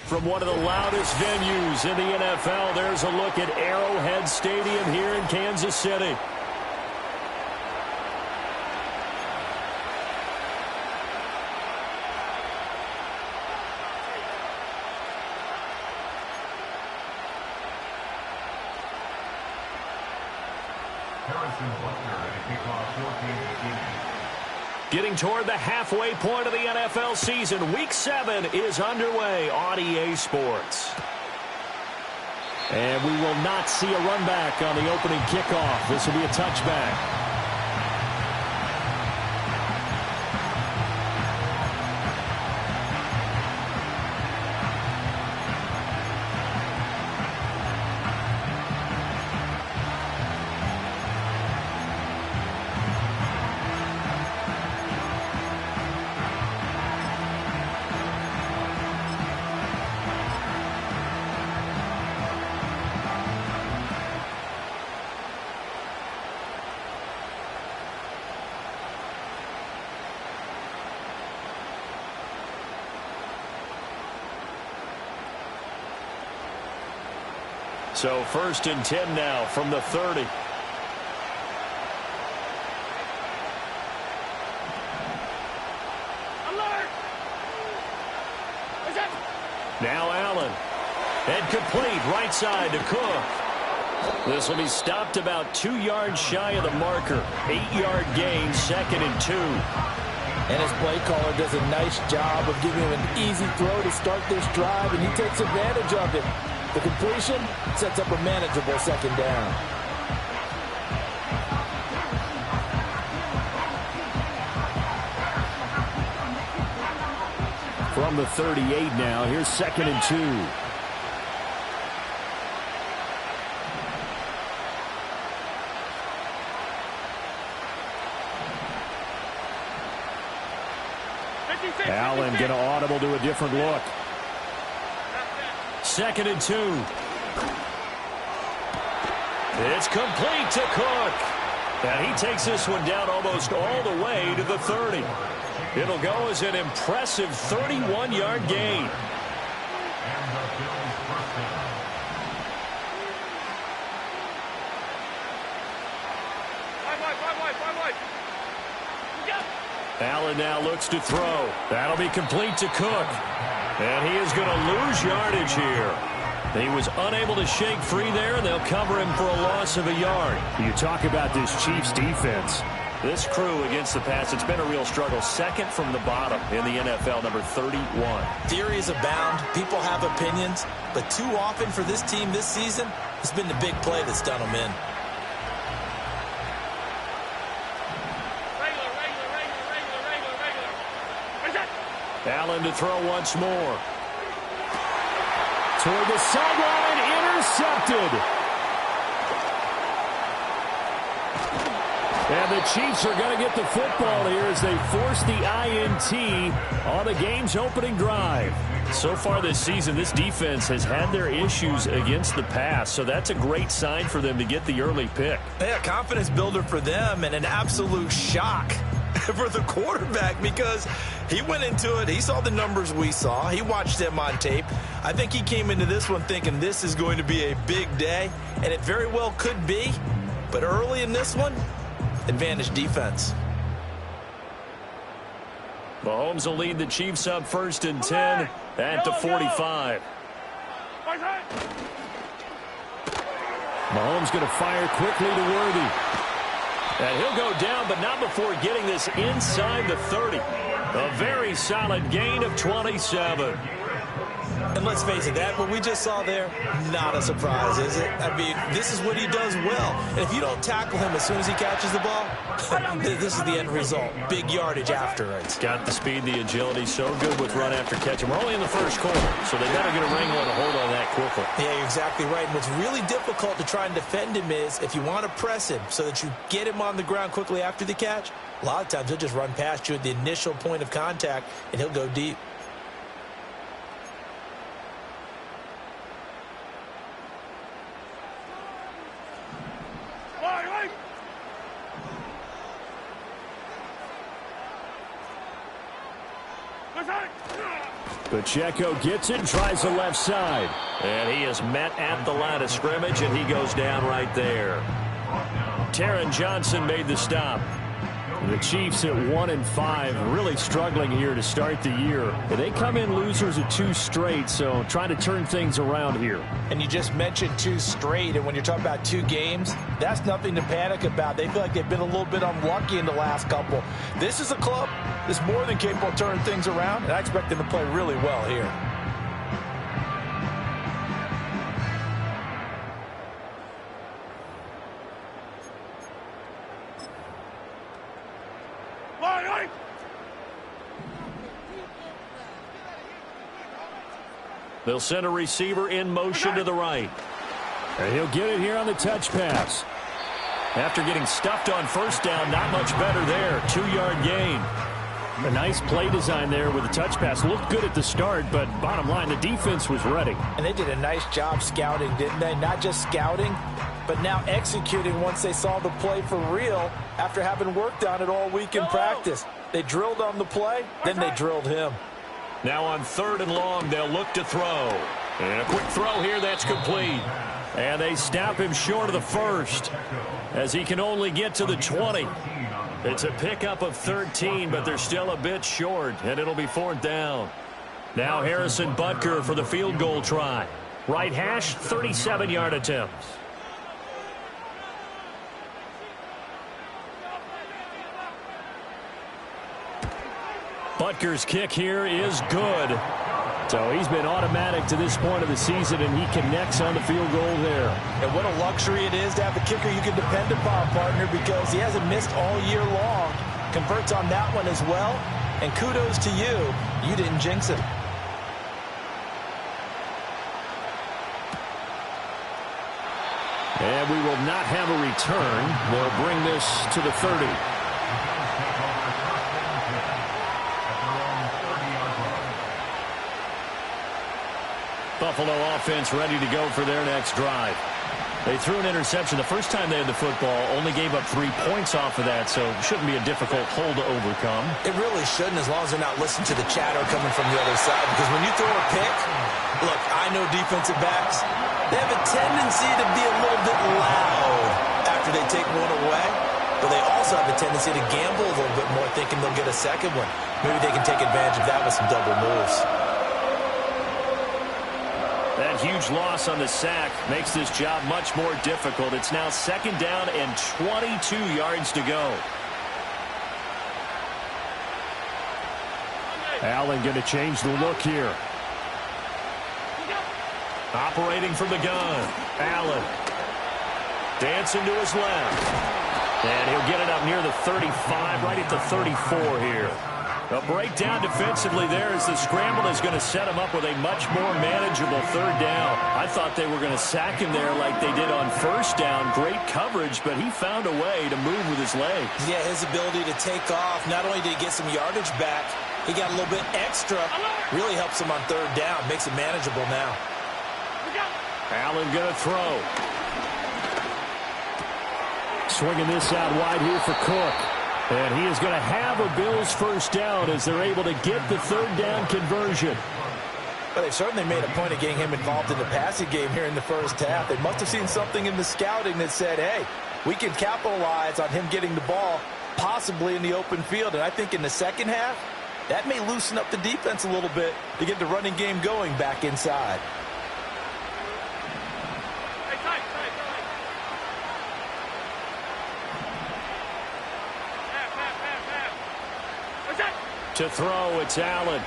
From one of the loudest venues in the NFL, there's a look at Arrowhead Stadium here in Kansas City. Getting toward the halfway point of the NFL season, Week 7 is underway on EA Sports. And we will not see a run back on the opening kickoff. This will be a touchback. So 1st and 10 now from the 30. Alert! Now Allen. And complete right side to Cook. This will be stopped about 2 yards shy of the marker. 8-yard gain, 2nd and 2. And his play caller does a nice job of giving him an easy throw to start this drive, and he takes advantage of it. The completion sets up a manageable 2nd down. From the 38 now, here's 2nd and 2. Allen going to audible to a different look. 2nd and 2. It's complete to Cook. And he takes this one down almost all the way to the 30. It'll go as an impressive 31-yard gain. Allen now looks to throw. That'll be complete to Cook. And he is going to lose yardage here. He was unable to shake free there, and they'll cover him for a loss of a yard. You talk about this Chiefs defense. This crew against the pass, it's been a real struggle. 2nd from the bottom in the NFL, number 31. Theories abound. People have opinions. But too often for this team this season, it's been the big play that's done them in. Allen to throw once more. Toward the sideline, intercepted. And the Chiefs are going to get the football here as they force the INT on the game's opening drive. So far this season, this defense has had their issues against the pass, so that's a great sign for them to get the early pick. Yeah, confidence builder for them and an absolute shock for the quarterback because he went into it. He saw the numbers we saw. He watched them on tape. I think he came into this one thinking this is going to be a big day, and it very well could be. But early in this one, advantage defense. Mahomes will lead the Chiefs up 1st and 10 at the 45. Mahomes going to fire quickly to Worthy. And he'll go down, but not before getting this inside the 30. A very solid gain of 27. And let's face it, that what we just saw there, not a surprise, is it? I mean, this is what he does well. And if you don't tackle him as soon as he catches the ball, this is the end result. Big yardage afterwards. Got the speed, the agility, so good with run after catch. And we're only in the first quarter, so they better get a wrangle and a hold on that quickly. Yeah, you're exactly right. And what's really difficult to try and defend him is if you want to press him so that you get him on the ground quickly after the catch, a lot of times he'll just run past you at the initial point of contact, and he'll go deep. Pacheco gets it, tries the left side. And he is met at the line of scrimmage, and he goes down right there. Taron Johnson made the stop. The Chiefs at 1-5, really struggling here to start the year. They come in losers of 2 straight, so trying to turn things around here. And you just mentioned 2 straight, and when you're talking about 2 games, that's nothing to panic about. They feel like they've been a little bit unlucky in the last couple. This is a club that's more than capable of turning things around, and I expect them to play really well here. They'll send a receiver in motion to the right. And he'll get it here on the touch pass. After getting stuffed on first down, not much better there. 2-yard gain. A nice play design there with the touch pass. Looked good at the start, but bottom line, the defense was ready. And they did a nice job scouting, didn't they? Not just scouting, but now executing once they saw the play for real after having worked on it all week in practice. They drilled on the play, then they drilled him. Now on 3rd and long, they'll look to throw. And a quick throw here, that's complete. And they snap him short of the first as he can only get to the 20. It's a pickup of 13, but they're still a bit short, and it'll be 4th down. Now Harrison Butker for the field goal try. Right hash, 37-yard attempt. Butker's kick here is good. So he's been automatic to this point of the season, and he connects on the field goal there. And what a luxury it is to have a kicker you can depend upon, partner, because he hasn't missed all year long. Converts on that one as well. And kudos to you. You didn't jinx it. And we will not have a return. They'll bring this to the 30. Buffalo offense ready to go for their next drive. They threw an interception the first time they had the football, only gave up 3 points off of that, so it shouldn't be a difficult hole to overcome. It really shouldn't, as long as they're not listening to the chatter coming from the other side, because when you throw a pick, look, I know defensive backs, they have a tendency to be a little bit loud after they take one away, but they also have a tendency to gamble a little bit more, thinking they'll get a second one. Maybe they can take advantage of that with some double moves. That huge loss on the sack makes this job much more difficult. It's now 2nd down and 22 yards to go. Allen going to change the look here. Operating from the gun. Allen. Dancing to his left. And he'll get it up near the 35, right at the 34 here. A breakdown defensively there as the scramble is going to set him up with a much more manageable 3rd down. I thought they were going to sack him there like they did on 1st down. Great coverage, but he found a way to move with his legs. Yeah, his ability to take off, not only did he get some yardage back, he got a little bit extra. Really helps him on 3rd down, makes it manageable now. Allen going to throw. Swinging this out wide here for Cook. And he is going to have a Bills 1st down as they're able to get the 3rd down conversion. Well, they certainly made a point of getting him involved in the passing game here in the first half. They must have seen something in the scouting that said, hey, we can capitalize on him getting the ball possibly in the open field. And I think in the second half, that may loosen up the defense a little bit to get the running game going back inside. To throw, it's Allen.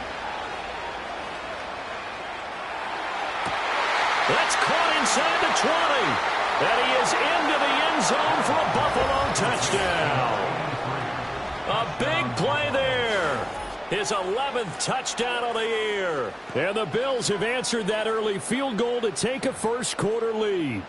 That's caught inside the 20. And he is into the end zone for a Buffalo touchdown. A big play there. His 11th touchdown of the year. And the Bills have answered that early field goal to take a first-quarter lead.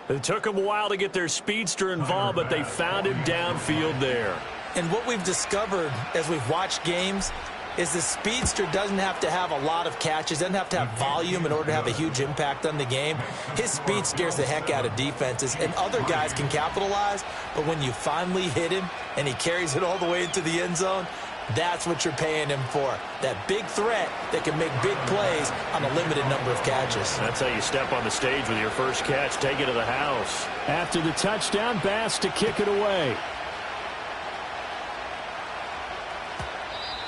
It took them a while to get their speedster involved, but they found him downfield there. And what we've discovered as we've watched games is the speedster doesn't have to have a lot of catches, doesn't have to have volume in order to have a huge impact on the game. His speed scares the heck out of defenses, and other guys can capitalize, but when you finally hit him and he carries it all the way into the end zone, That's what you're paying him for. That big threat that can make big plays on a limited number of catches. That's how you step on the stage with your first catch. Take it to the house. After the touchdown, Bass to kick it away.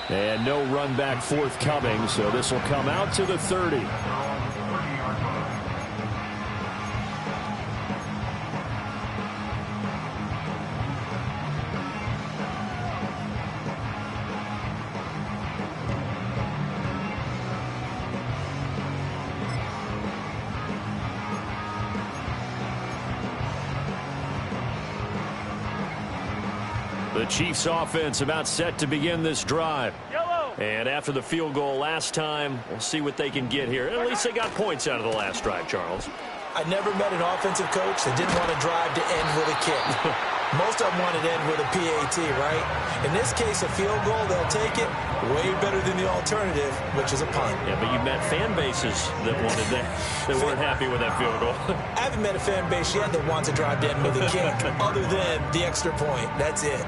And no run back forthcoming, so this will come out to the 30. The Chiefs offense about set to begin this drive. And after the field goal last time, we'll see what they can get here. At least they got points out of the last drive, Charles. I never met an offensive coach that didn't want to drive to end with a kick. Most of them wanted to end with a PAT, right? In this case, a field goal, they'll take it way better than the alternative, which is a punt. Yeah, but you met fan bases that wanted that, that weren't happy with that field goal. I haven't met a fan base yet that wants to drive to end with a kick other than the extra point. That's it.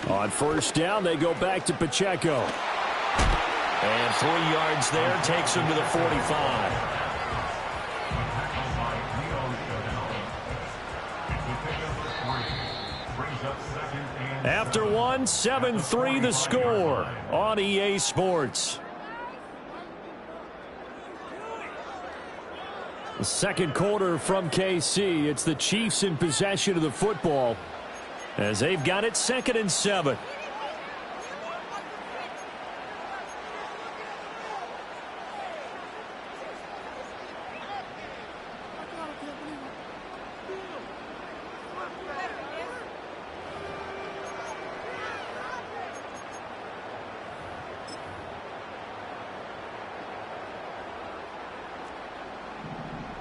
On first down, they go back to Pacheco. And 3 yards there takes him to the 45. After one, 7-3 the score on EA Sports. The second quarter from KC. It's the Chiefs in possession of the football as they've got it 2nd and 7.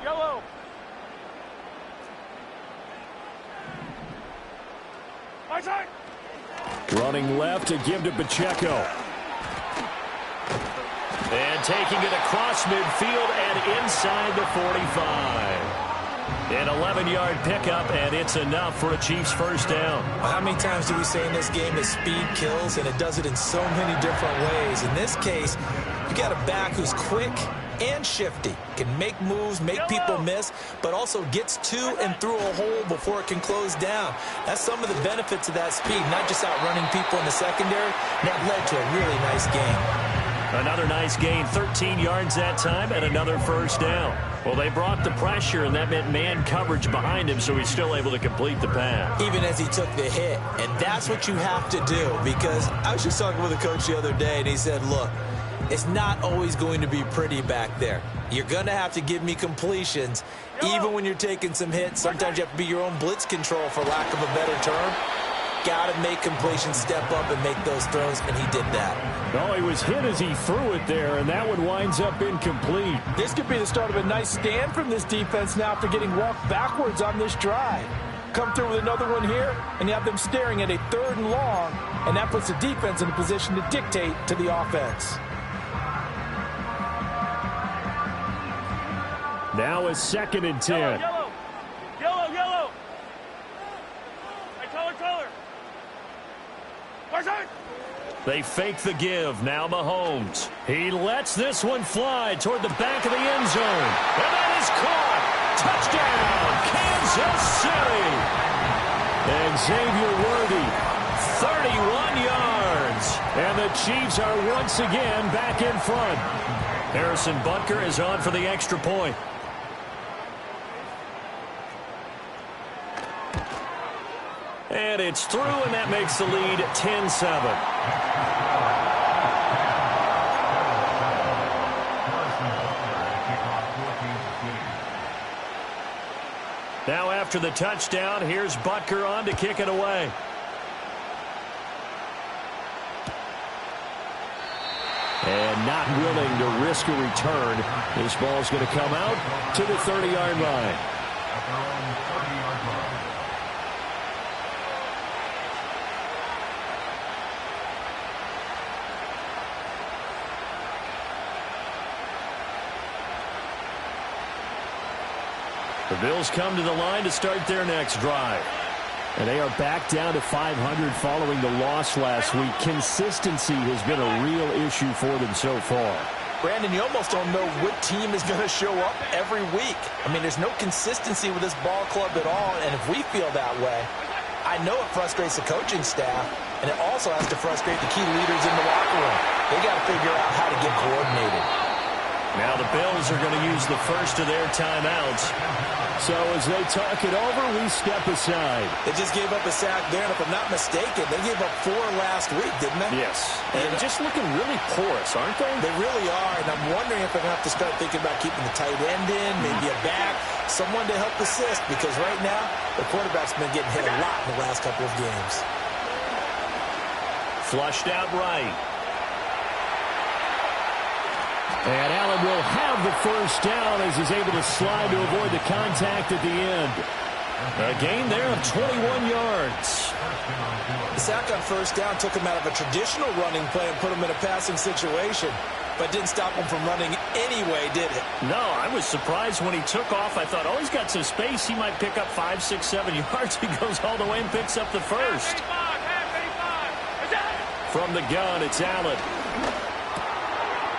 Yellow. Running left to give to Pacheco. And taking it across midfield and inside the 45. An 11-yard pickup, and it's enough for a Chiefs first down. How many times do we say in this game that speed kills, and it does it in so many different ways? In this case, you got a back who's quick and shifty, can make moves, make people miss, but also gets to and through a hole before it can close down. That's some of the benefits of that speed, not just outrunning people in the secondary. That led to a really nice game. Another nice gain, 13 yards that time, and another first down. Well, they brought the pressure, and that meant man coverage behind him, so he's still able to complete the pass. Even as he took the hit, and that's what you have to do, because I was just talking with a coach the other day, and he said, look, it's not always going to be pretty back there. You're going to have to give me completions, even when you're taking some hits. Sometimes you have to be your own blitz control, for lack of a better term. Got to make completions, step up, and make those throws, and he did that. Oh, he was hit as he threw it there, and that one winds up incomplete. This could be the start of a nice stand from this defense now after getting walked backwards on this drive. Come through with another one here, and you have them staring at a 3rd and long, and that puts the defense in a position to dictate to the offense. Now a 2nd and 10. Yellow. Yellow, yellow. Hey, color. They fake the give. Now Mahomes. He lets this one fly toward the back of the end zone. And that is caught. Touchdown, Kansas City. And Xavier Worthy. 31 yards. And the Chiefs are once again back in front. Harrison Butker is on for the extra point. And it's through, and that makes the lead 10-7. Now after the touchdown, here's Butker on to kick it away. And not willing to risk a return. This ball's going to come out to the 30-yard line. The Bills come to the line to start their next drive. And they are back down to 500 following the loss last week. Consistency has been a real issue for them so far. Brandon, you almost don't know what team is going to show up every week. I mean, there's no consistency with this ball club at all, and if we feel that way, I know it frustrates the coaching staff, and it also has to frustrate the key leaders in the locker room. They got to figure out how to get coordinated. Now the Bills are going to use the first of their timeouts. So as they talk it over, we step aside. They just gave up a sack there, and if I'm not mistaken, they gave up 4 last week, didn't they? Yes. And just looking really porous, aren't they? They really are, and I'm wondering if they're going to have to start thinking about keeping the tight end in, maybe a back, someone to help assist, because right now, the quarterback's been getting hit a lot in the last couple of games. Flushed out right. And Allen will have the first down as he's able to slide to avoid the contact at the end. A gain there of 21 yards. The sack on first down took him out of a traditional running play and put him in a passing situation, but didn't stop him from running anyway, did it? No, I was surprised when he took off. I thought, oh, he's got some space. He might pick up 5, 6, 7 yards. He goes all the way and picks up the first. From the gun, it's Allen.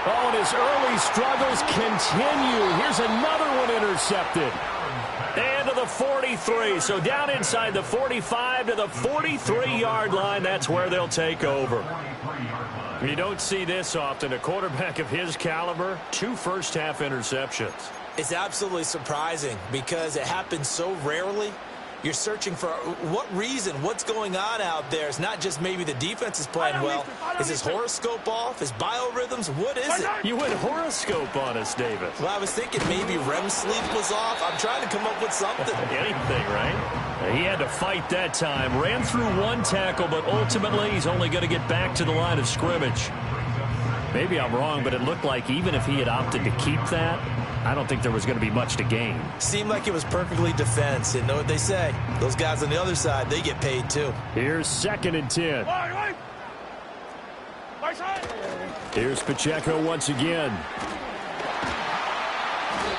Oh, and his early struggles continue. Here's another one intercepted. And to the 43. So down inside the 45 to the 43-yard line. That's where they'll take over. You don't see this often. A quarterback of his caliber, 2 first-half interceptions. It's absolutely surprising because it happens so rarely. You're searching for what reason, what's going on out there. It's not just maybe the defense is playing well. Is his horoscope off? His biorhythms? What is it? You went horoscope on us, David. Well, I was thinking maybe REM sleep was off. I'm trying to come up with something. Anything, right? He had to fight that time. Ran through 1 tackle, but ultimately he's only going to get back to the line of scrimmage. Maybe I'm wrong, but it looked like even if he had opted to keep that, I don't think there was going to be much to gain. Seemed like it was perfectly defense. And know what they say? Those guys on the other side, they get paid too. Here's 2nd and 10. Here's Pacheco once again.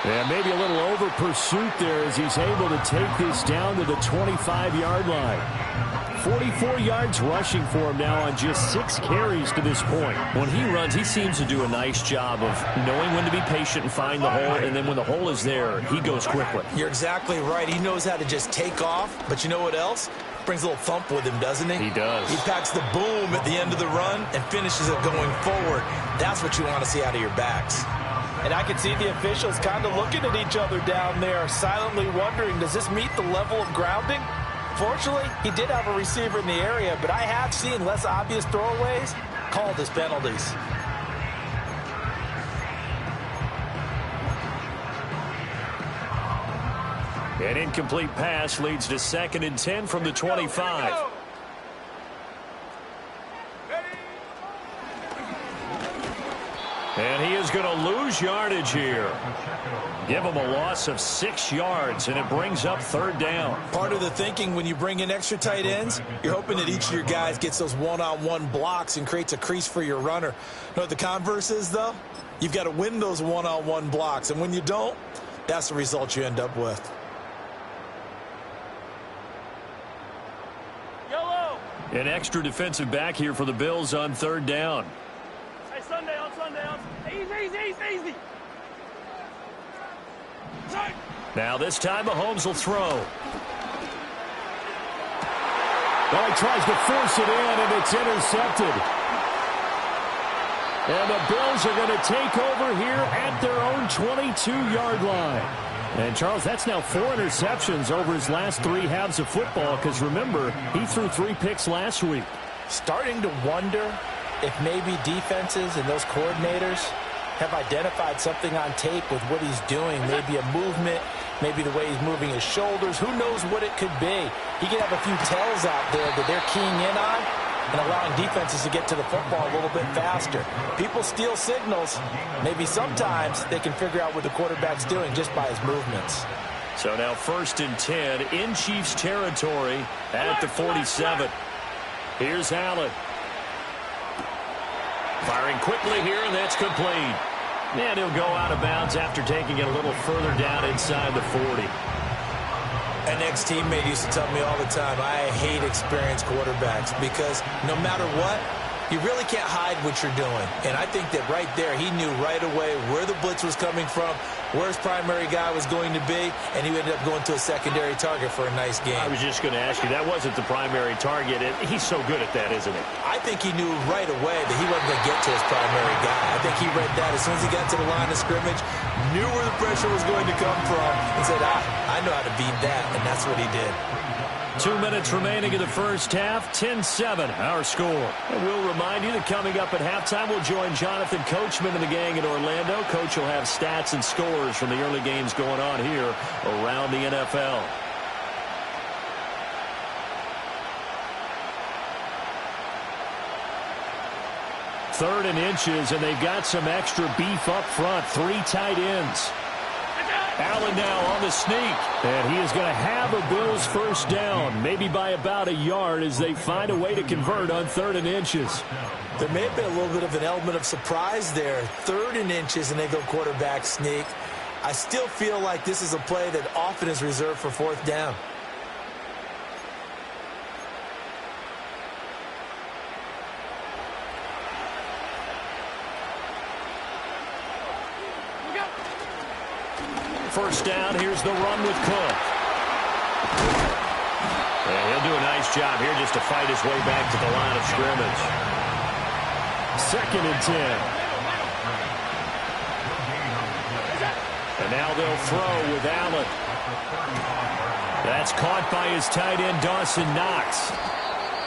And maybe a little over pursuit there as he's able to take this down to the 25-yard line. 44 yards rushing for him now on just 6 carries to this point. When he runs, he seems to do a nice job of knowing when to be patient and find the hole, and then when the hole is there, he goes quickly. You're exactly right. He knows how to just take off, but you know what else? Brings a little thump with him, doesn't he? He does. He packs the boom at the end of the run and finishes it going forward. That's what you want to see out of your backs. And I can see the officials kind of looking at each other down there, silently wondering, does this meet the level of grounding? Fortunately, he did have a receiver in the area, but I have seen less obvious throwaways called as penalties. An incomplete pass leads to 2nd and 10 from the 25. And he is going to lose yardage here. Give him a loss of 6 yards, and it brings up 3rd down. Part of the thinking when you bring in extra tight ends, you're hoping that each of your guys gets those one-on-one blocks and creates a crease for your runner. You know what the converse is, though? You've got to win those one-on-one blocks, and when you don't, that's the result you end up with. An extra defensive back here for the Bills on 3rd down. Hey, Sunday on. Easy. Now this time Mahomes will throw. Well, he tries to force it in, and it's intercepted. And the Bills are going to take over here at their own 22-yard line. And, Charles, that's now 4 interceptions over his last 3 halves of football, because, remember, he threw 3 picks last week. Starting to wonder if maybe defenses and those coordinators have identified something on tape with what he's doing. Maybe a movement, maybe the way he's moving his shoulders. Who knows what it could be? He could have a few tells out there that they're keying in on and allowing defenses to get to the football a little bit faster. People steal signals. Maybe sometimes they can figure out what the quarterback's doing just by his movements. So now 1st and 10 in Chiefs territory at the 47. Here's Allen. Firing quickly here, and that's complete. And he'll go out of bounds after taking it a little further down inside the 40. An ex-teammate used to tell me all the time, I hate experienced quarterbacks because no matter what, you really can't hide what you're doing. And I think that right there, he knew right away where the blitz was coming from, where his primary guy was going to be, and he ended up going to a secondary target for a nice game. I was just going to ask you, that wasn't the primary target. He's so good at that, isn't he? I think he knew right away that he wasn't going to get to his primary guy. I think he read that as soon as he got to the line of scrimmage, knew where the pressure was going to come from, and said, I know how to beat that, and that's what he did. 2 minutes remaining in the first half, 10-7, our score. And we'll remind you that coming up at halftime, we'll join Jonathan Coachman and the gang in Orlando. Coach will have stats and scores from the early games going on here around the NFL. Third and inches, and they've got some extra beef up front. 3 tight ends. Allen now on the sneak, and he is going to have a Bills first down, maybe by about a yard as they find a way to convert on 3rd and inches. There may have been a little bit of an element of surprise there. 3rd and inches, and they go quarterback sneak. I still feel like this is a play that often is reserved for 4th down. First down, here's the run with Cook. And he'll do a nice job here just to fight his way back to the line of scrimmage. 2nd and 10. And now they'll throw with Allen. That's caught by his tight end, Dawson Knox.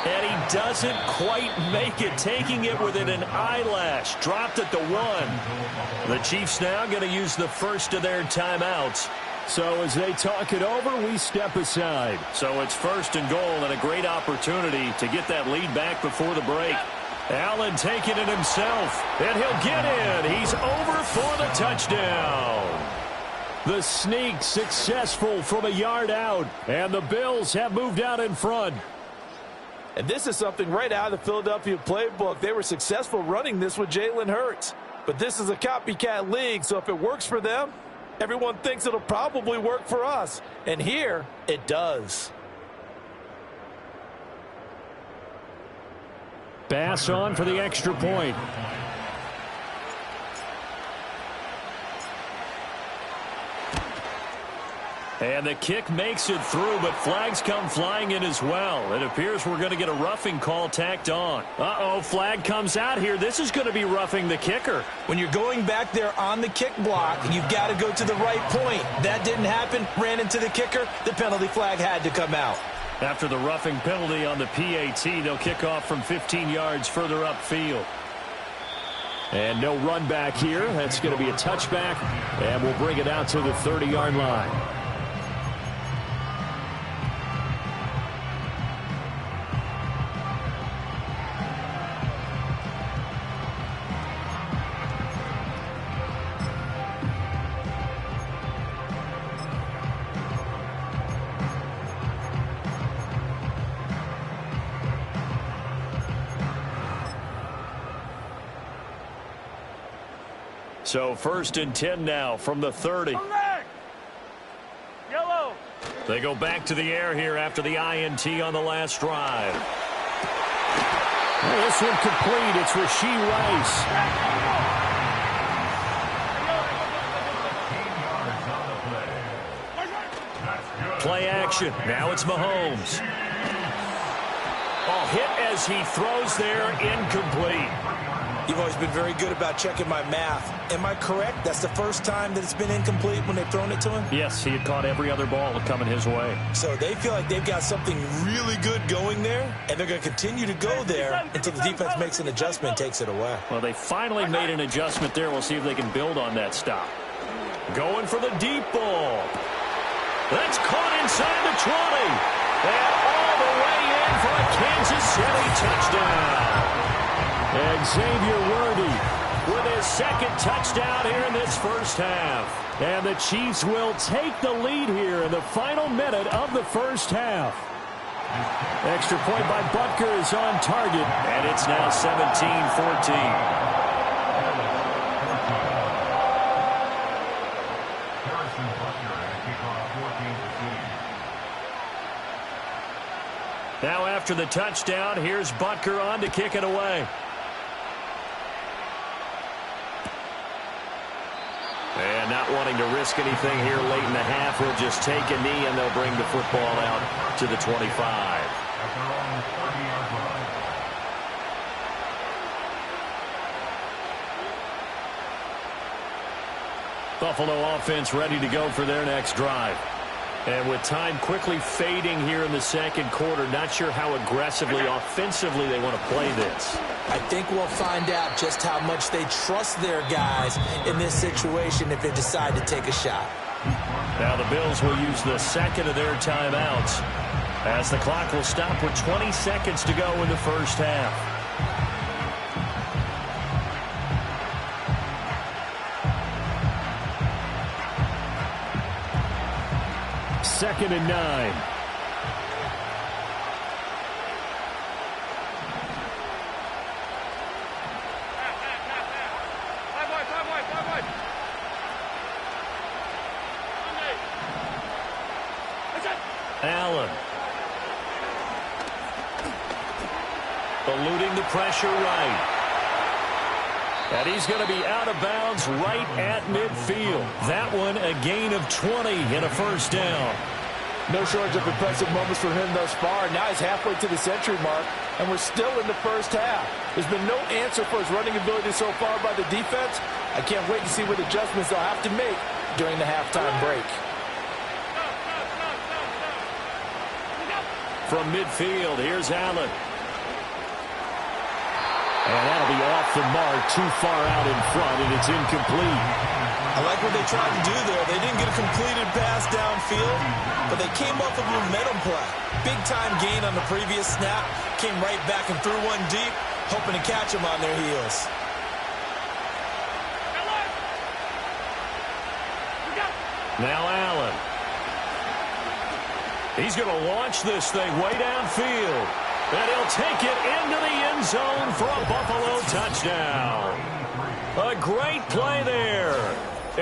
And he doesn't quite make it, taking it within an eyelash. Dropped at the 1. The Chiefs now going to use the first of their timeouts. So as they talk it over, we step aside. So it's 1st and goal and a great opportunity to get that lead back before the break. Allen taking it himself, and he'll get in. He's over for the touchdown. The sneak successful from a yard out, and the Bills have moved out in front. And this is something right out of the Philadelphia playbook. They were successful running this with Jalen Hurts. But this is a copycat league, so if it works for them, everyone thinks it'll probably work for us. And here, it does. Bass on for the extra point. And the kick makes it through, but flags come flying in as well. It appears we're going to get a roughing call tacked on. Uh-oh, flag comes out here. This is going to be roughing the kicker. When you're going back there on the kick block, you've got to go to the right point. That didn't happen. Ran into the kicker. The penalty flag had to come out. After the roughing penalty on the PAT, they'll kick off from 15 yards further upfield. And no run back here. That's going to be a touchback, and we'll bring it out to the 30-yard line. So 1st and 10 now from the 30. Yellow. They go back to the air here after the INT on the last drive. Well, this one complete. It's Rashee Rice. Play action. Now it's Mahomes. Hit as he throws there, incomplete. You've always been very good about checking my math. Am I correct? That's the first time that it's been incomplete when they've thrown it to him? Yes, he had caught every other ball coming his way. So they feel like they've got something really good going there, and they're going to continue to go there until the defense makes an adjustment and takes it away. Well, they finally made an adjustment there. We'll see if they can build on that stop. Going for the deep ball. That's caught inside the 20. And all the way in for a Kansas City touchdown. And Xavier Worthy with his 2nd touchdown here in this first half. And the Chiefs will take the lead here in the final minute of the first half. Extra point by Butker is on target, and it's now 17-14. Now after the touchdown, here's Butker on to kick it away. And not wanting to risk anything here late in the half, he'll just take a knee and they'll bring the football out to the 25. Buffalo offense ready to go for their next drive. And with time quickly fading here in the second quarter, not sure how aggressively, offensively they want to play this. I think we'll find out just how much they trust their guys in this situation if they decide to take a shot. Now the Bills will use the second of their timeouts as the clock will stop with 20 seconds to go in the first half. Second and 9. Allen. Eluding the pressure right. And he's going to be out of bounds right at midfield. That one a gain of 20 and a first down. No shortage of impressive moments for him thus far. Now he's halfway to the century mark, and we're still in the first half. There's been no answer for his running ability so far by the defense. I can't wait to see what adjustments they'll have to make during the halftime break. From midfield, here's Allen. And that'll be off the mark, too far out in front, and it's incomplete. I like what they tried to do there. They didn't get a completed pass downfield, but they came up with a momentum play. Big-time gain on the previous snap, came right back and threw one deep, hoping to catch them on their heels. Now Allen. He's going to launch this thing way downfield. And he'll take it into the end zone for a Buffalo touchdown. A great play there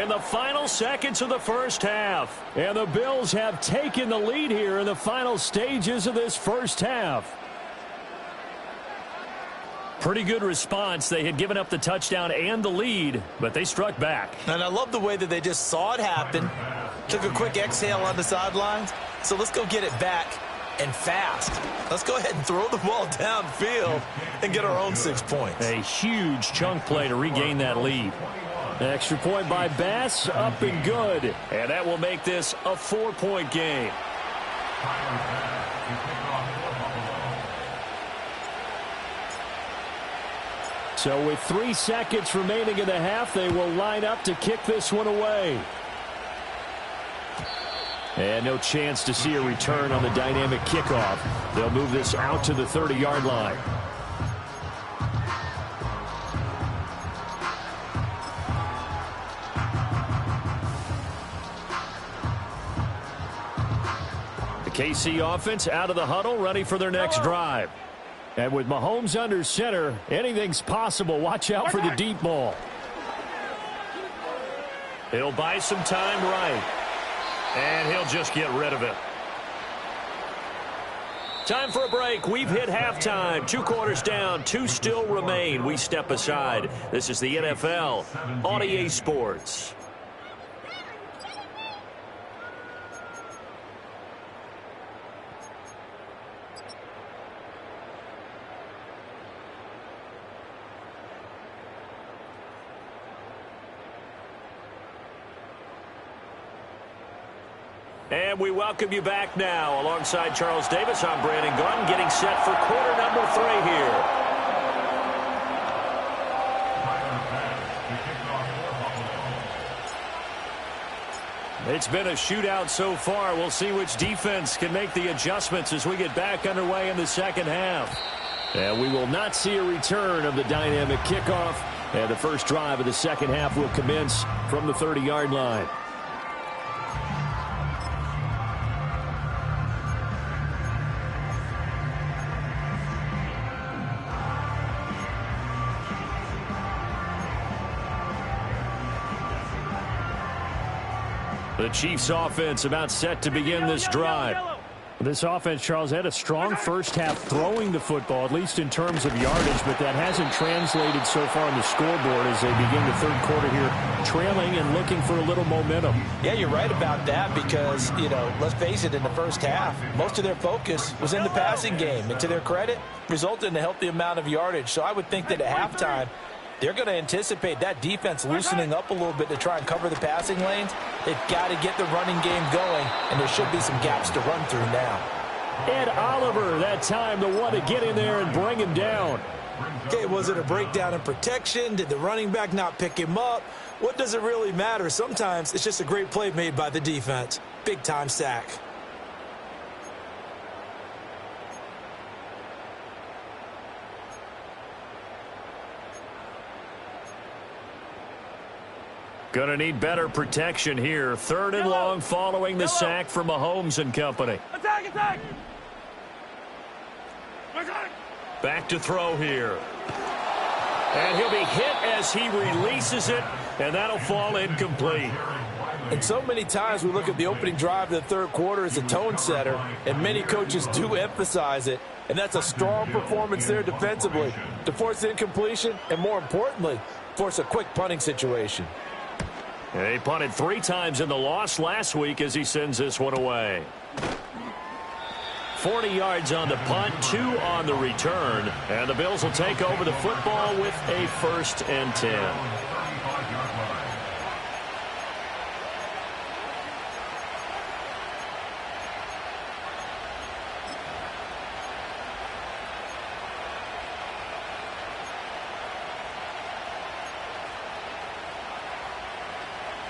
in the final seconds of the first half. And the Bills have taken the lead here in the final stages of this first half. Pretty good response. They had given up the touchdown and the lead, but they struck back. And I love the way that they just saw it happen, took a quick exhale on the sidelines. So let's go get it back. And fast. Let's go ahead and throw the ball downfield and get our own 6 points. A huge chunk play to regain that lead. Extra point by Bass, up and good. And that will make this a 4-point game. So with 3 seconds remaining in the half, they will line up to kick this one away. And no chance to see a return on the dynamic kickoff. They'll move this out to the 30-yard line. The KC offense out of the huddle, ready for their next drive. And with Mahomes under center, anything's possible. Watch out for the deep ball. He'll buy some time right. And he'll just get rid of it. Time for a break. We've hit halftime. 2 quarters down. 2 still remain. We step aside. This is the NFL on EA Sports. And we welcome you back now. Alongside Charles Davis, I'm Brandon Gunn, getting set for quarter number 3 here. It's been a shootout so far. We'll see which defense can make the adjustments as we get back underway in the second half. And we will not see a return of the dynamic kickoff. And the first drive of the second half will commence from the 30-yard line. The Chiefs offense about set to begin this drive. This offense, Charles, had a strong first half throwing the football, at least in terms of yardage, but that hasn't translated so far on the scoreboard as they begin the third quarter here, trailing and looking for a little momentum. Yeah, you're right about that because, let's face it, in the first half, most of their focus was in the passing game. And to their credit, resulted in a healthy amount of yardage. So I would think that at halftime, they're going to anticipate that defense loosening up a little bit to try and cover the passing lanes. They've got to get the running game going, and there should be some gaps to run through now. Ed Oliver, that time, the one to get in there and bring him down. Okay, was it a breakdown in protection? Did the running back not pick him up? What does it really matter? Sometimes it's just a great play made by the defense. Big-time sack. Going to need better protection here. Third and long following the sack from Mahomes and company. Attack, attack! Back to throw here. And he'll be hit as he releases it, and that'll fall incomplete. And so many times we look at the opening drive of the third quarter as a tone setter, and many coaches do emphasize it. And that's a strong performance there defensively to force incompletion and, more importantly, force a quick punting situation. And he punted 3 times in the loss last week as he sends this one away. 40 yards on the punt, 2 on the return. And the Bills will take over the football with a 1st and 10.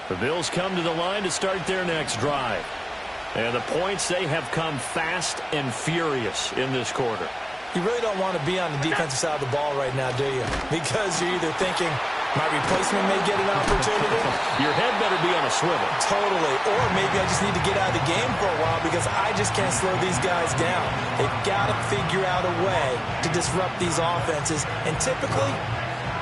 The Bills come to the line to start their next drive. And the points, they have come fast and furious in this quarter. You really don't want to be on the defensive side of the ball right now, do you? Because you're either thinking, my replacement may get an opportunity. Your head better be on a swivel. Totally. Or maybe I just need to get out of the game for a while because I just can't slow these guys down. They've got to figure out a way to disrupt these offenses. And typically,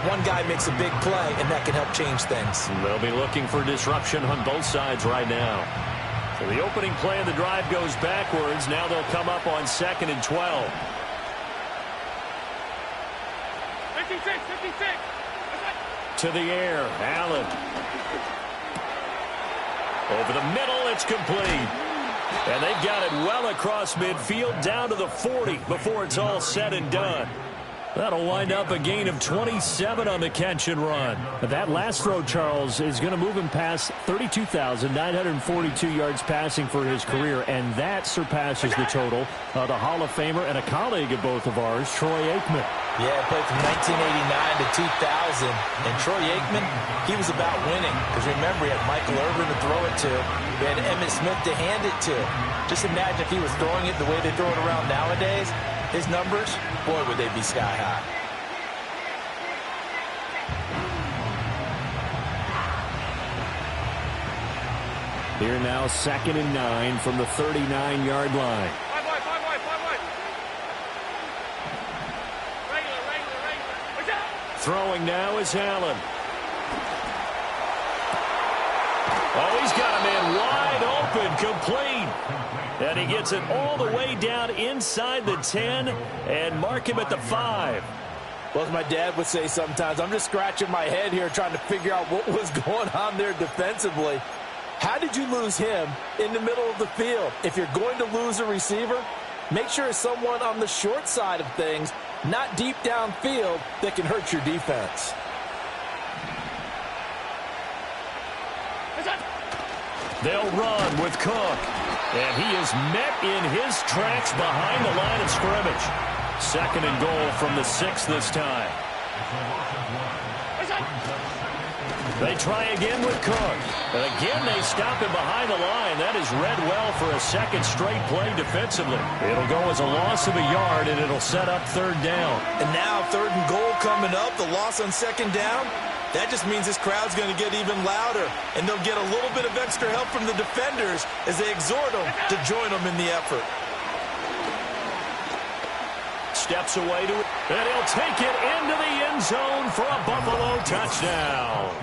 one guy makes a big play, and that can help change things. They'll be looking for disruption on both sides right now. So the opening play of the drive goes backwards. Now they'll come up on 2nd and 12. 56, 56. To the air, Allen. Over the middle, it's complete. And they've got it well across midfield, down to the 40 before it's all said and done. That'll wind up a gain of 27 on the catch and run. That last throw, Charles, is going to move him past 32,942 yards passing for his career, and that surpasses the total of the Hall of Famer and a colleague of both of ours, Troy Aikman. Yeah, played from 1989 to 2000. And Troy Aikman, he was about winning. Because remember, he had Michael Irvin to throw it to. He had Emmitt Smith to hand it to. Just imagine if he was throwing it the way they throw it around nowadays. His numbers, boy, would they be sky high. Here now, 2nd and 9 from the 39-yard line. 5 wide, 5 wide, 5 wide. Regular. Watch out. Throwing now is Allen. Oh, he's got a man wide open, complete. And he gets it all the way down inside the 10 and mark him at the 5. Well, as my dad would say sometimes, I'm just scratching my head here trying to figure out what was going on there defensively. How did you lose him in the middle of the field? If you're going to lose a receiver, make sure it's someone on the short side of things, not deep downfield, that can hurt your defense. They'll run with Cook. And he is met in his tracks behind the line of scrimmage. 2nd and goal from the 6 this time. They try again with Cook. And again, they stop him behind the line. That is read well for a 2nd straight play defensively. It'll go as a loss of a yard, and it'll set up 3rd down. And now 3rd and goal coming up, the loss on 2nd down. That just means this crowd's going to get even louder, and they'll get a little bit of extra help from the defenders as they exhort them to join them in the effort. Steps away to it, and he'll take it into the end zone for a Buffalo touchdown.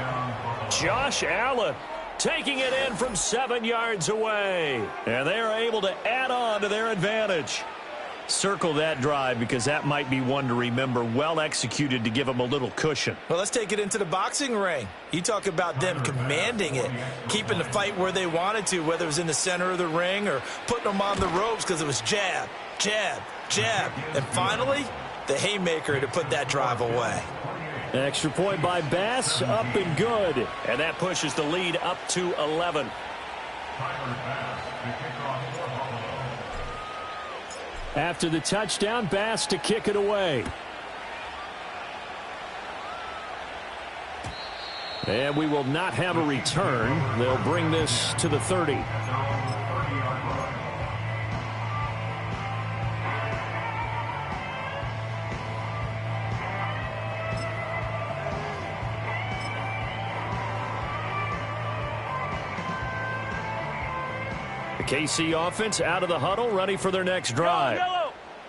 Josh Allen taking it in from 7 yards away. And they are able to add on to their advantage. Circle that drive because that might be one to remember. Well executed to give them a little cushion. Well, let's take it into the boxing ring. You talk about them commanding it, keeping the fight where they wanted to, whether it was in the center of the ring or putting them on the ropes because it was jab, jab, jab. And finally, the haymaker to put that drive away. Extra point by Bass, up and good. And that pushes the lead up to 11. After the touchdown, Bass to kick it away. And we will not have a return. They'll bring this to the 30. The KC offense out of the huddle, ready for their next drive.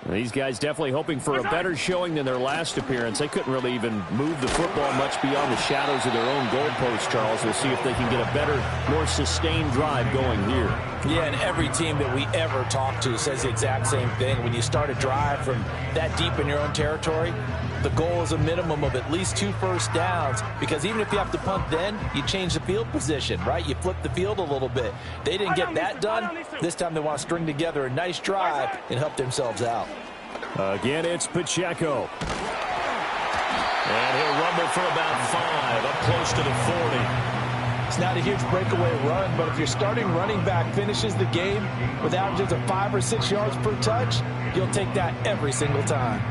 These guys definitely hoping for a better showing than their last appearance. They couldn't really even move the football much beyond the shadows of their own goalpost, Charles. We'll see if they can get a better, more sustained drive going here. Yeah, and every team that we ever talk to says the exact same thing. When you start a drive from that deep in your own territory, the goal is a minimum of at least 2 first downs, because even if you have to punt then, you change the field position, right? You flip the field a little bit. They didn't get that done. This time they want to string together a nice drive and help themselves out. Again, it's Pacheco. And he'll rumble for about 5, up close to the 40. It's not a huge breakaway run, but if your starting running back finishes the game with averages of 5 or 6 yards per touch, you'll take that every single time.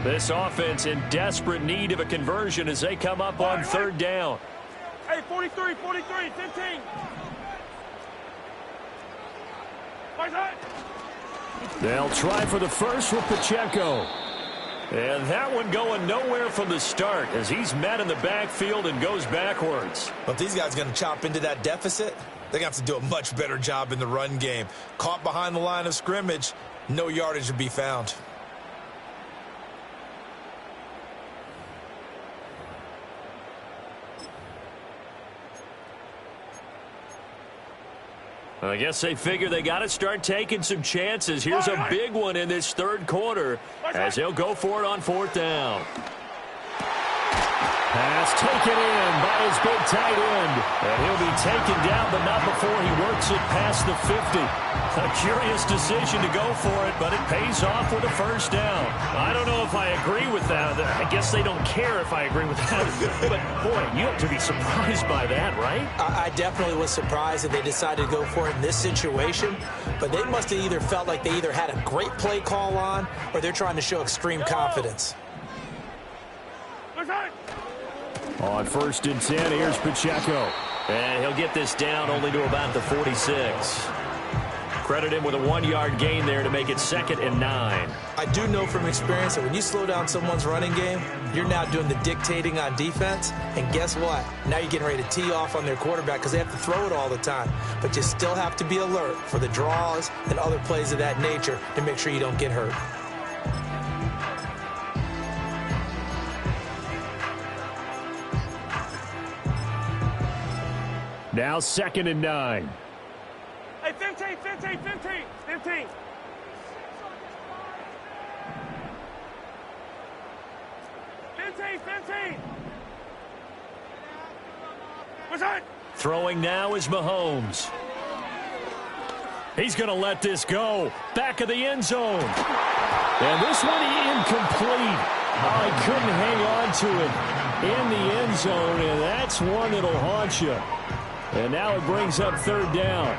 This offense in desperate need of a conversion as they come up on 3rd down. Hey, 43, 43, 15. They'll try for the first with Pacheco. And that one going nowhere from the start as he's met in the backfield and goes backwards. But if these guys are going to chop into that deficit, they're going to have to do a much better job in the run game. Caught behind the line of scrimmage, no yardage to be found. I guess they figure they got to start taking some chances. Here's a big one in this 3rd quarter as they'll go for it on 4th down. Pass taken in by his big tight end. And he'll be taken down, but not before he works it past the 50. A curious decision to go for it, but it pays off with a 1st down. I don't know if I agree with that. I guess they don't care if I agree with that. But, boy, you have to be surprised by that, right? I definitely was surprised that they decided to go for it in this situation. But they must have either felt like they either had a great play call on or they're trying to show extreme confidence. On 1st and 10, here's Pacheco. And he'll get this down only to about the 46. Credit him with a 1-yard gain there to make it 2nd and 9. I do know from experience that when you slow down someone's running game, you're now doing the dictating on defense. And guess what? Now you're getting ready to tee off on their quarterback because they have to throw it all the time. But you still have to be alert for the draws and other plays of that nature to make sure you don't get hurt. Now 2nd and 9. Hey, 15, 15, 15, 15. 15. What's that? Throwing now is Mahomes. He's going to let this go. Back of the end zone. And this one incomplete. I couldn't hang on to it in the end zone, and that's one that'll haunt you. And now it brings up 3rd down.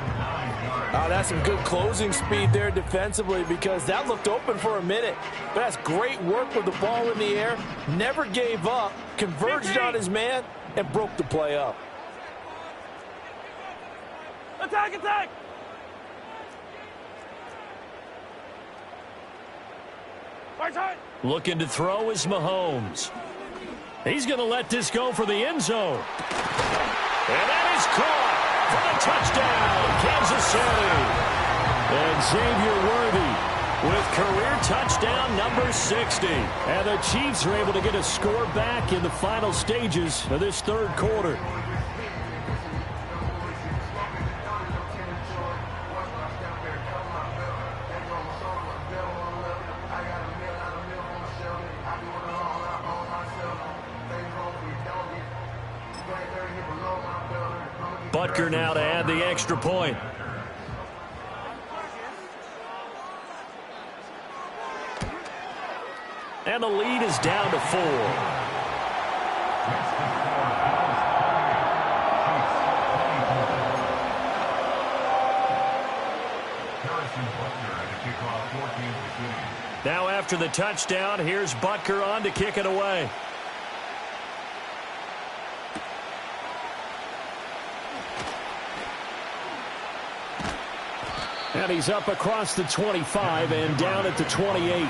Oh, that's some good closing speed there defensively because that looked open for a minute. But that's great work with the ball in the air. Never gave up, converged on his man, and broke the play up. Attack, attack. Looking to throw is Mahomes. He's going to let this go for the end zone. And that is caught for the touchdown, Kansas City. And Xavier Worthy with career touchdown number 60. And the Chiefs are able to get a score back in the final stages of this third quarter. Butker now to add the extra point. And the lead is down to 4. Now after the touchdown, here's Butker on to kick it away. And he's up across the 25 and down at the 28.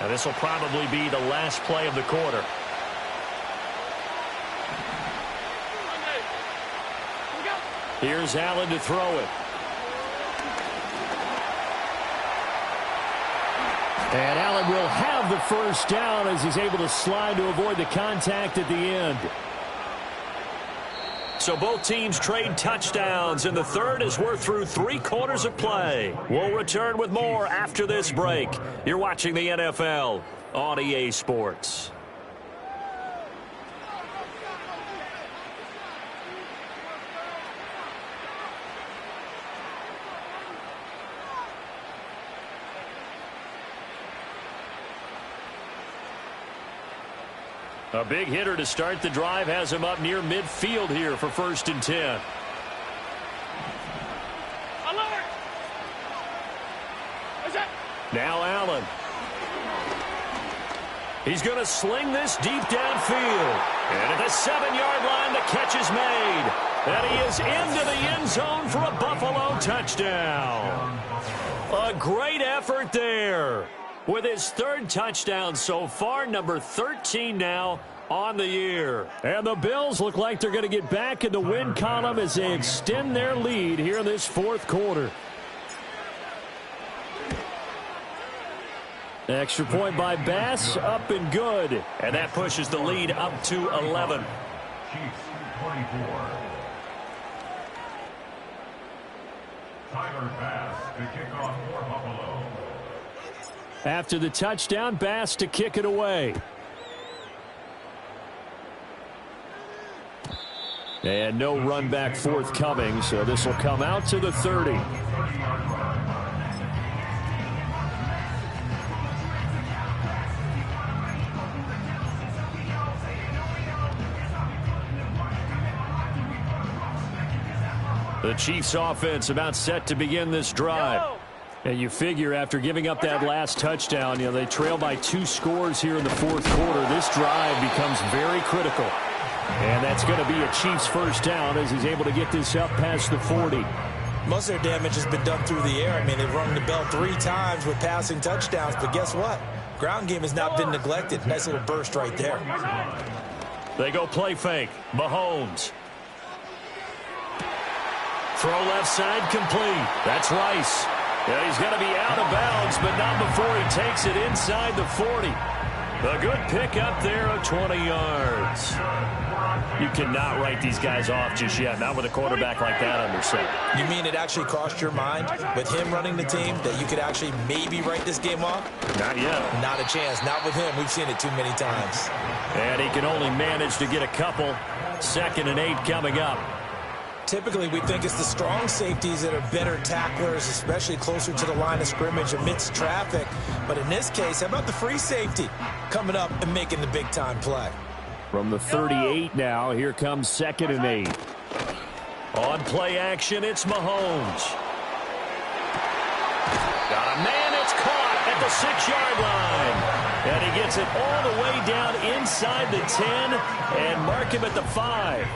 Now this will probably be the last play of the quarter. Here's Allen to throw it. And Allen will have the first down as he's able to slide to avoid the contact at the end. So both teams trade touchdowns in the third as we're through 3 quarters of play. We'll return with more after this break. You're watching the NFL on EA Sports. A big hitter to start the drive has him up near midfield here for 1st and 10. Now Allen. He's going to sling this deep downfield. And at the 7-yard line, the catch is made. And he is into the end zone for a Buffalo touchdown. A great effort there. With his 3rd touchdown so far, number 13 now on the year. And the Bills look like they're going to get back in the win column as they extend their lead here in this 4th quarter. Extra point by Bass, up and good. And that pushes the lead up to 11. Chiefs 24. Tyler Bass to kick off for Buffalo. After the touchdown, Bass to kick it away. And no run back forthcoming, so this will come out to the 30. The Chiefs offense about set to begin this drive. And you figure after giving up that last touchdown, they trail by 2 scores here in the 4th quarter. This drive becomes very critical. And that's going to be a Chiefs first down as he's able to get this up past the 40. Most of their damage has been done through the air. I mean, they've rung the bell 3 times with passing touchdowns. But guess what? Ground game has not been neglected. Nice little burst right there. They go play fake. Mahomes. Throw left side complete. That's Rice. Yeah, he's going to be out of bounds, but not before he takes it inside the 40. A good pickup there of 20 yards. You cannot write these guys off just yet, not with a quarterback like that under center. You mean it actually crossed your mind with him running the team that you could actually maybe write this game off? Not yet. Not a chance. Not with him. We've seen it too many times. And he can only manage to get a couple. 2nd and 8 coming up. Typically, we think it's the strong safeties that are better tacklers, especially closer to the line of scrimmage amidst traffic. But in this case, how about the free safety coming up and making the big-time play? From the 38 now, here comes 2nd and 8. On play action, it's Mahomes. Got a man, it's caught at the 6-yard line. And he gets it all the way down inside the 10 and mark him at the 5.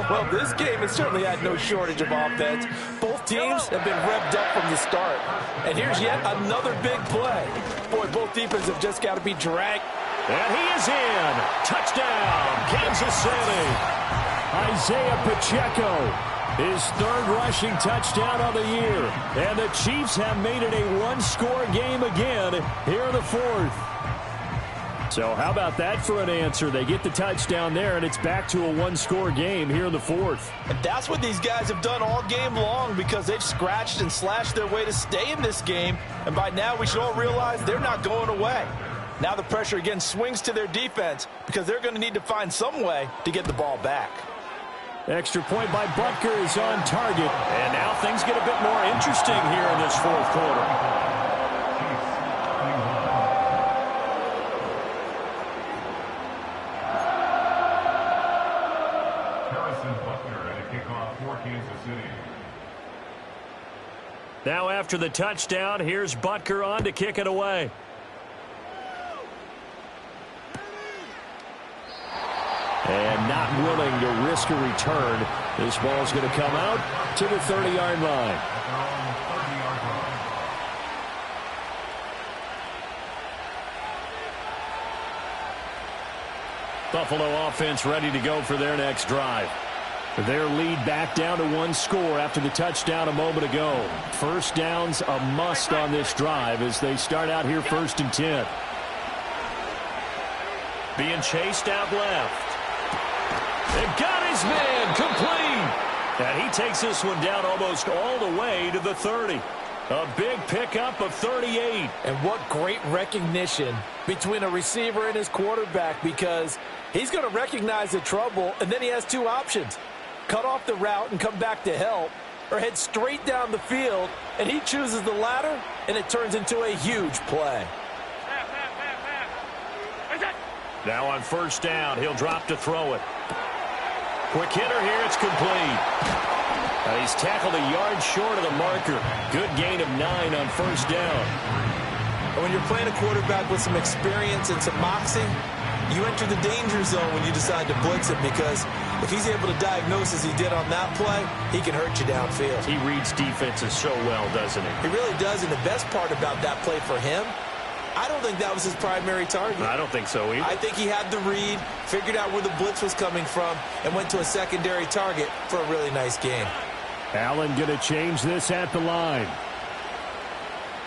Well, this game has certainly had no shortage of offense. Both teams have been revved up from the start. And here's yet another big play. Boy, both defenses have just got to be dragged. And he is in. Touchdown, Kansas City. Isaiah Pacheco, his third rushing touchdown of the year. And the Chiefs have made it a one-score game again here in the fourth. So how about that for an answer? They get the touchdown there, and it's back to a one-score game here in the fourth. And that's what these guys have done all game long because they've scratched and slashed their way to stay in this game. And by now, we should all realize they're not going away. Now the pressure again swings to their defense because they're going to need to find some way to get the ball back. Extra point by Butker is on target. And now things get a bit more interesting here in this fourth quarter. Now after the touchdown, here's Butker on to kick it away. And not willing to risk a return. This ball's going to come out to the 30-yard line. Buffalo offense ready to go for their next drive. Their lead back down to one score after the touchdown a moment ago. First down's a must on this drive as they start out here 1st and 10. Being chased out left. They got his man complete. And he takes this one down almost all the way to the 30. A big pickup of 38. And what great recognition between a receiver and his quarterback because he's going to recognize the trouble, and then he has two options. Cut off the route and come back to help, or head straight down the field, and he chooses the latter, and it turns into a huge play. Now on first down, he'll drop to throw it. Quick hitter here, it's complete. He's tackled a yard short of the marker. Good gain of 9 on first down. And when you're playing a quarterback with some experience and some moxie, you enter the danger zone when you decide to blitz him because if he's able to diagnose as he did on that play, he can hurt you downfield. He reads defenses so well, doesn't he? He really does, and the best part about that play for him, I don't think that was his primary target. I don't think so either. I think he had the read, figured out where the blitz was coming from, and went to a secondary target for a really nice game. Allen going to change this at the line.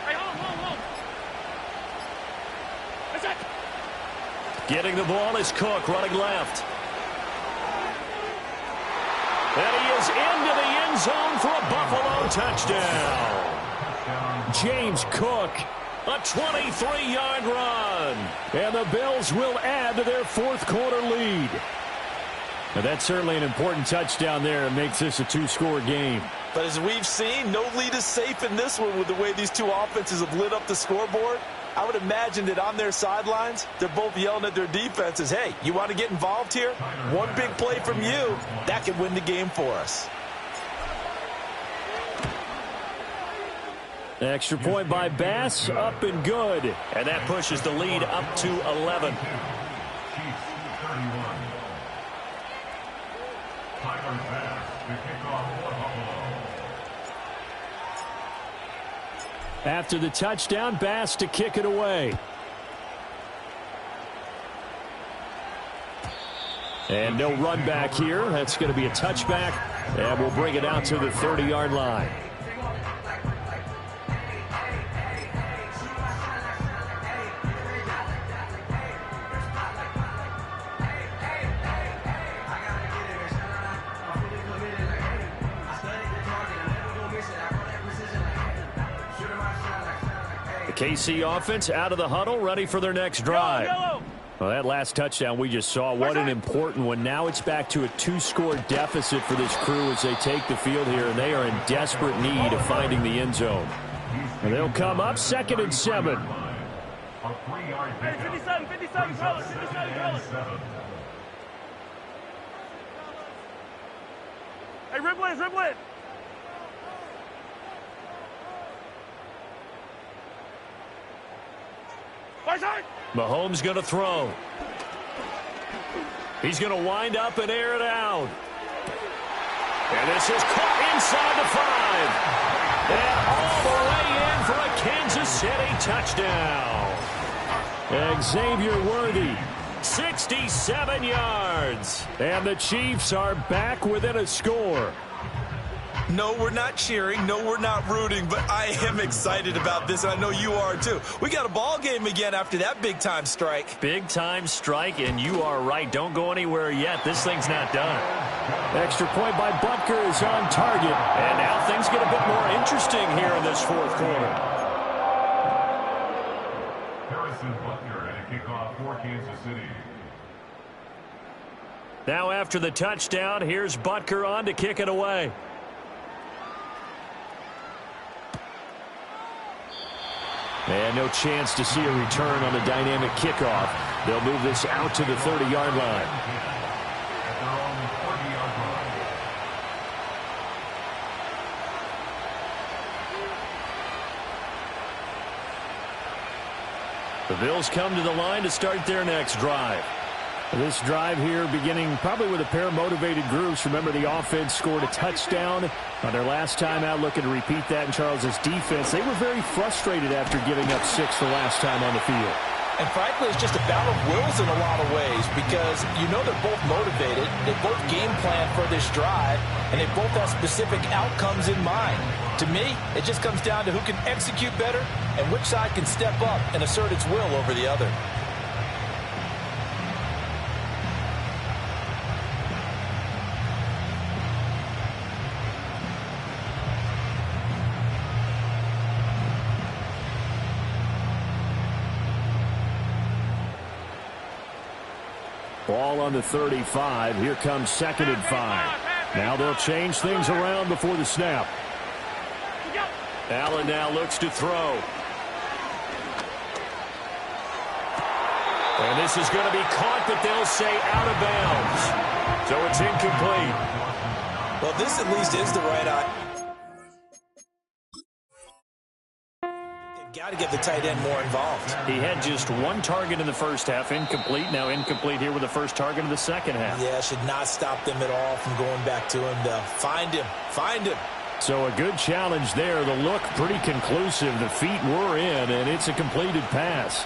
Hey, hold. That's it. Getting the ball is Cook running left. And he is into the end zone for a Buffalo touchdown. James Cook, a 23-yard run. And the Bills will add to their fourth quarter lead. Now that's certainly an important touchdown there. It makes this a two-score game. But as we've seen, no lead is safe in this one with the way these two offenses have lit up the scoreboard. I would imagine that on their sidelines, they're both yelling at their defenses, hey, you want to get involved here? One big play from you, that could win the game for us. Extra point by Bass, up and good. And that pushes the lead up to 11. After the touchdown, Bass to kick it away. And no run back here. That's going to be a touchback. And we'll bring it out to the 30-yard line. KC offense out of the huddle, ready for their next drive. Well, that last touchdown we just saw, what an important one. Now it's back to a two-score deficit for this crew as they take the field here, and they are in desperate need of finding the end zone. And they'll come up 2nd and 7. Hey, 57, colors. Hey, ribble it. Mahomes going to throw. He's going to wind up and air it out. And this is caught inside the 5. And all the way in for a Kansas City touchdown. Xavier Worthy, 67 yards. And the Chiefs are back within a score. No, we're not cheering. No, we're not rooting. But I am excited about this. I know you are, too. We got a ball game again after that big-time strike. Big-time strike, and you are right. Don't go anywhere yet. This thing's not done. Extra point by Butker is on target. And now things get a bit more interesting here in this fourth quarter. Harrison Butker and a kickoff for Kansas City. Now after the touchdown, here's Butker on to kick it away. And no chance to see a return on the dynamic kickoff. They'll move this out to the 30-yard line. At their own 40-yard line. The Bills come to the line to start their next drive. This drive here beginning probably with a pair of motivated groups. Remember, the offense scored a touchdown on their last time out, looking to repeat that in Charles's defense. They were very frustrated after giving up 6 the last time on the field. And frankly, it's just a battle of wills in a lot of ways because you know they're both motivated. They both game plan for this drive, and they both have specific outcomes in mind. To me, it just comes down to who can execute better and which side can step up and assert its will over the other. Ball on the 35. Here comes 2nd and 5. Now they'll change things around before the snap. Allen now looks to throw. And this is going to be caught, but they'll say out of bounds. So it's incomplete. Well, this at least is the right eye. Got to get the tight end more involved. He had just one target in the first half, incomplete. Now incomplete here with the first target of the second half. Yeah, should not stop them at all from going back to him to find him. Find him. So a good challenge there. The look pretty conclusive. The feet were in, and it's a completed pass.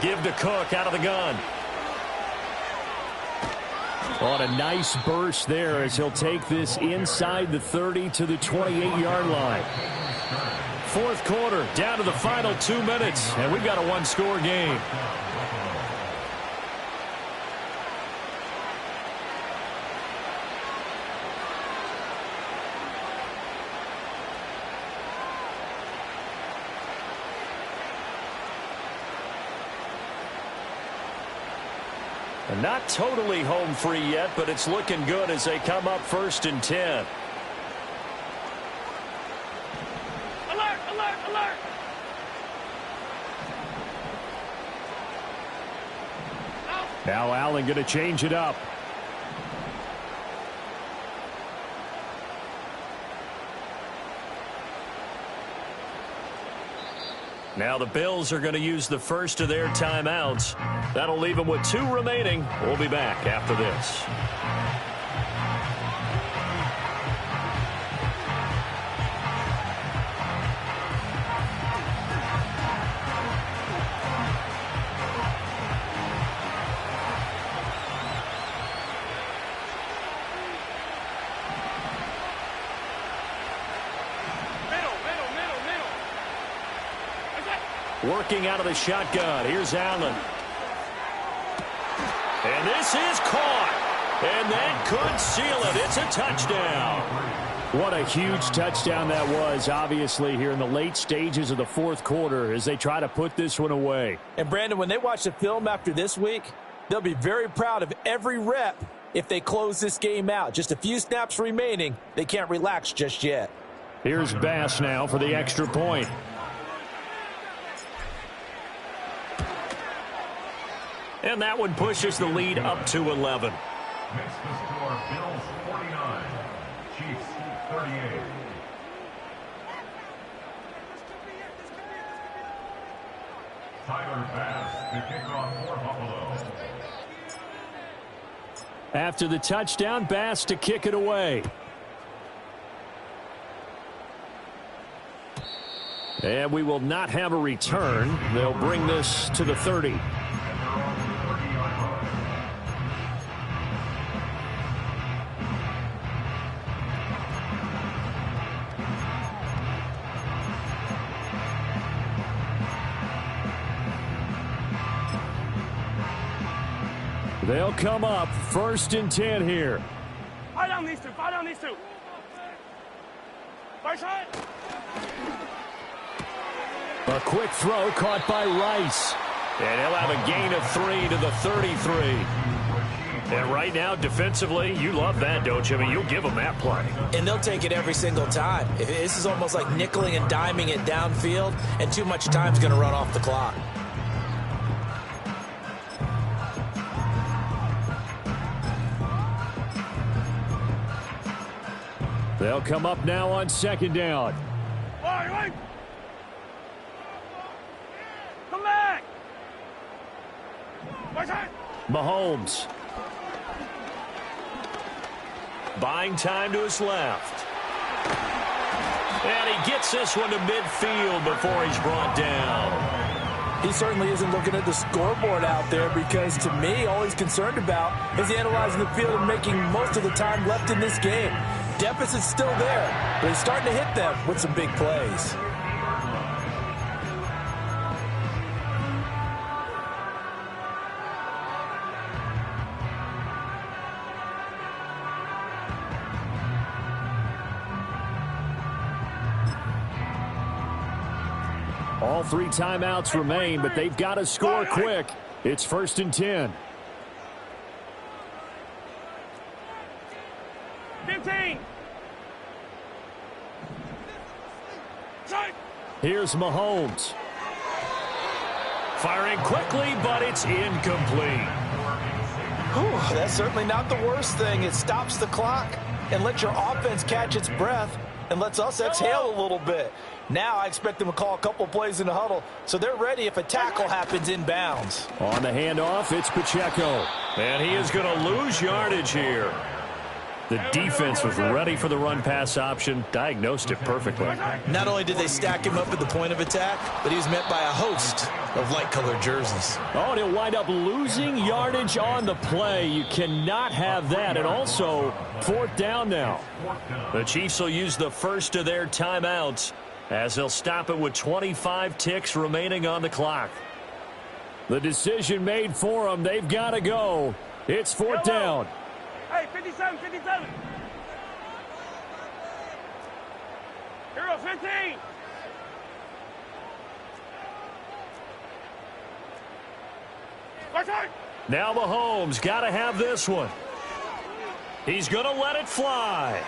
Give to Cook out of the gun. On a nice burst there as he'll take this inside the 30 to the 28-yard line. Fourth quarter, down to the final 2 minutes, and we've got a one-score game. Not totally home free yet, but it's looking good as they come up 1st and 10. Alert, alert, alert. Now Allen going to change it up. Now the Bills are going to use the first of their timeouts. That'll leave them with 2 remaining. We'll be back after this. Working out of the shotgun. Here's Allen. And this is caught. And that could seal it. It's a touchdown. What a huge touchdown that was, obviously, here in the late stages of the fourth quarter as they try to put this one away. And, Brandon, when they watch the film after this week, they'll be very proud of every rep if they close this game out. Just a few snaps remaining. They can't relax just yet. Here's Bass now for the extra point. And that one pushes the lead up to 11. Makes the score Bills 49, Chiefs 38. Tyler Bass, the kickoff for Buffalo. After the touchdown, Bass to kick it away. And we will not have a return. They'll bring this to the 30. They'll come up 1st and 10 here. Fight down these two. Fight down these two. Right side. A quick throw caught by Rice. And he'll have a gain of 3 to the 33. And right now, defensively, you love that, don't you? I mean, you'll give them that play. And they'll take it every single time. This is almost like nickeling and diming it downfield, and too much time's going to run off the clock. They'll come up now on 2nd down. Wait. Come back. Right side. Mahomes. Buying time to his left. And he gets this one to midfield before he's brought down. He certainly isn't looking at the scoreboard out there because, to me, all he's concerned about is analyzing the field and making most of the time left in this game. Deficit's still there, but he's starting to hit them with some big plays. All 3 timeouts remain, but they've got to score quick. It's 1st and 10. 15. Here's Mahomes. Firing quickly, but it's incomplete. Whew, that's certainly not the worst thing. It stops the clock and lets your offense catch its breath and lets us exhale a little bit. Now I expect them to call a couple plays in the huddle, so they're ready if a tackle happens inbounds. On the handoff, it's Pacheco. And he is going to lose yardage here. The defense was ready for the run-pass option, diagnosed it perfectly. Not only did they stack him up at the point of attack, but he was met by a host of light-colored jerseys. Oh, and he'll wind up losing yardage on the play. You cannot have that. And also, 4th down now. The Chiefs will use the first of their timeouts as they'll stop it with 25 ticks remaining on the clock. The decision made for them. They've got to go. It's 4th down. Hey, 57. Hero 15. Right side. Now Mahomes got to have this one. He's going to let it fly.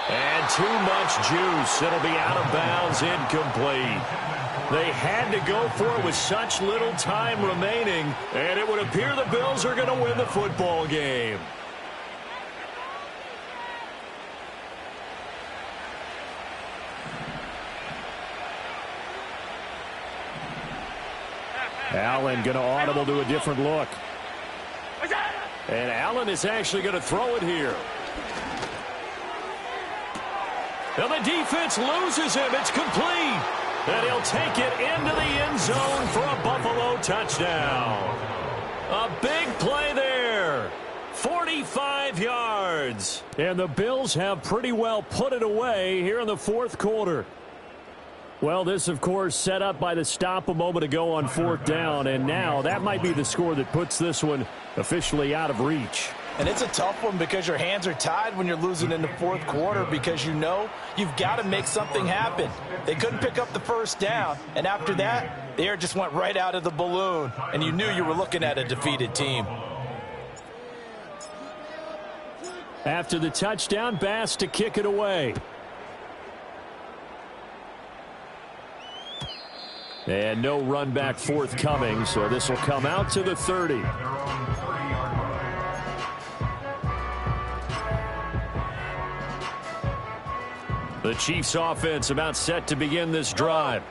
And too much juice. It'll be out of bounds, incomplete. They had to go for it with such little time remaining, and it would appear the Bills are going to win the football game. Allen going to audible to a different look. And Allen is actually going to throw it here. And the defense loses him. It's complete. And he'll take it into the end zone for a Buffalo touchdown. A big play there. 45 yards. And the Bills have pretty well put it away here in the 4th quarter. Well, this, of course, set up by the stop a moment ago on 4th down. And now that might be the score that puts this one officially out of reach. And it's a tough one because your hands are tied when you're losing in the 4th quarter because you know you've got to make something happen. They couldn't pick up the 1st down, and after that, the air just went right out of the balloon, and you knew you were looking at a defeated team. After the touchdown, Bass to kick it away. And no run back forthcoming, so this will come out to the 30. At their own 30-yard line. The Chiefs offense about set to begin this drive.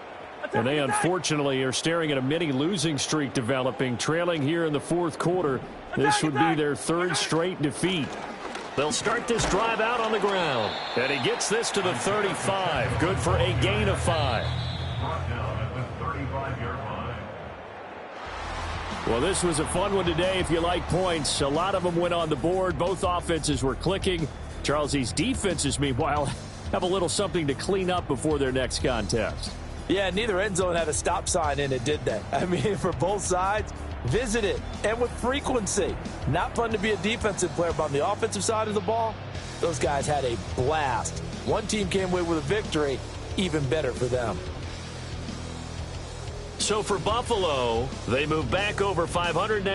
And they unfortunately are staring at a mini losing streak developing, trailing here in the fourth quarter. This would be their third straight defeat. They'll start this drive out on the ground. And he gets this to the 35. Good for a gain of 5. Brought down at the 35-yard line. Well, this was a fun one today if you like points. A lot of them went on the board. Both offenses were clicking. Charles, these defenses, meanwhile, have a little something to clean up before their next contest. Yeah, neither end zone had a stop sign in it, did they? I mean, for both sides, visit it, and with frequency. Not fun to be a defensive player, but on the offensive side of the ball, those guys had a blast. One team came away with a victory, even better for them. So for Buffalo, they move back over 500 now.